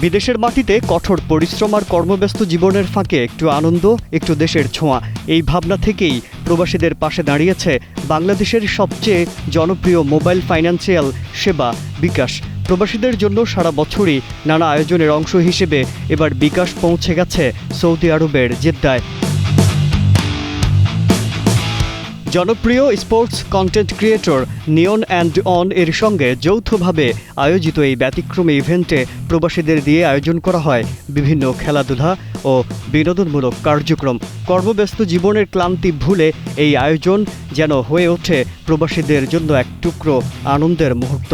বিদেশের মাটিতে কঠোর পরিশ্রম আর কর্মব্যস্ত জীবনের ফাঁকে একটু আনন্দ, একটু দেশের ছোঁয়া, এই ভাবনা থেকেই প্রবাসীদের পাশে দাঁড়িয়েছে বাংলাদেশের সবচেয়ে জনপ্রিয় মোবাইল ফাইন্যান্সিয়াল সেবা বিকাশ। প্রবাসীদের জন্য সারা বছরই নানা আয়োজনের অংশ হিসেবে এবার বিকাশ পৌঁছে গেছে সৌদি আরবের জেদ্দায়। জনপ্রিয় sports content creator neon and on এর সঙ্গে যৌথভাবে আয়োজিত এই ব্যতিক্রমী ইভেন্টে প্রবাসীদের দিয়ে আয়োজন করা হয় বিভিন্ন খেলাধুলা ও বিনোদনমূলক কার্যক্রম। কর্মব্যস্ত জীবনের ক্লান্তি ভুলে এই আয়োজন যেন হয়ে ওঠে প্রবাসীদের জন্য এক টুকরো আনন্দের মুহূর্ত।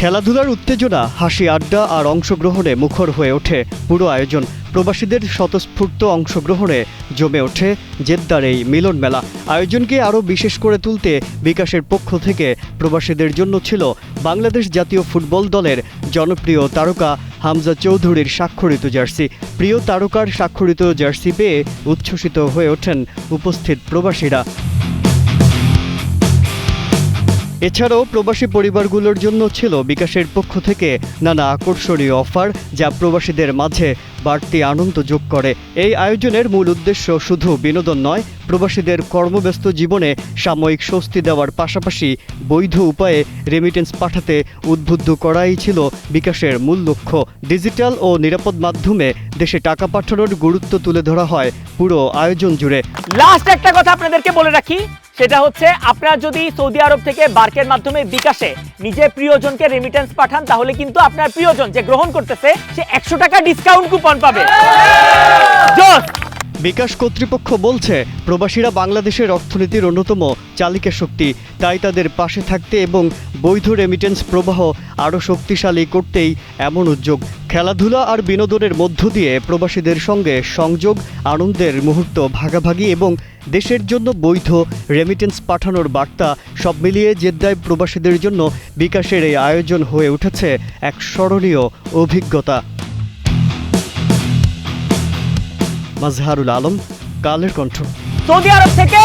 খেলাধুলার উত্তেজনা, হাসি আড্ডা আর অংশগ্রহণে মুখর হয়ে ওঠে পুরো আয়োজন। প্রবাসীদের স্বতঃস্ফূর্ত অংশগ্রহণে জমে ওঠে জেদ্দার এই মিলন মেলা। আয়োজনকে আরও বিশেষ করে তুলতে বিকাশের পক্ষ থেকে প্রবাসীদের জন্য ছিল বাংলাদেশ জাতীয় ফুটবল দলের জনপ্রিয় তারকা হামজা চৌধুরীর স্বাক্ষরিত জার্সি। প্রিয় তারকার স্বাক্ষরিত জার্সি পেয়ে উচ্ছ্বসিত হয়ে ওঠেন উপস্থিত প্রবাসীরা। এছাড়াও প্রবাসী পরিবারগুলোর জন্য ছিল বিকাশের পক্ষ থেকে নানা আকর্ষণীয় অফার, যা প্রবাসীদের মাঝে বাড়তি আনন্দ যোগ করে। এই আয়োজনের মূল উদ্দেশ্য শুধু বিনোদন নয়, প্রবাসীদের কর্মব্যস্ত জীবনে সাময়িক স্বস্তি দেওয়ার পাশাপাশি বৈধ উপায়ে রেমিটেন্স পাঠাতে উদ্বুদ্ধ করাই ছিল বিকাশের মূল লক্ষ্য। ডিজিটাল ও নিরাপদ মাধ্যমে দেশে টাকা পাঠানোর গুরুত্ব তুলে ধরা হয় পুরো আয়োজন জুড়ে। লাস্ট একটা কথা আপনাদেরকে বলে রাখি, সেটা হচ্ছে আপনারা যদি সৌদি আরব থেকে বার্কের মাধ্যমে বিকাশে নিজের প্রিয়জনকে রেমিটেন্স পাঠান, তাহলে কিন্তু আপনার প্রিয়জন যে গ্রহণ করতেছে সে 100 টাকা ডিসকাউন্ট কুপন পাবে। বিকাশ কর্তৃপক্ষ বলছে, প্রবাসীরা বাংলাদেশের অর্থনীতির অন্যতম চালিকা শক্তি। তাই তাদের পাশে থাকতে এবং বৈধ রেমিটেন্স প্রবাহ আরও শক্তিশালী করতেই এমন উদ্যোগ। খেলাধুলা আর বিনোদনের মধ্য দিয়ে প্রবাসীদের সঙ্গে সংযোগ, আনন্দের মুহূর্ত ভাগাভাগি এবং দেশের জন্য বৈধ রেমিটেন্স পাঠানোর বার্তা, সব মিলিয়ে জেদ্দায় প্রবাসীদের জন্য বিকাশের এই আয়োজন হয়ে উঠেছে এক স্মরণীয় অভিজ্ঞতা। মাজহারুল আলম, কালের কণ্ঠ, সৌদি আরব থেকে।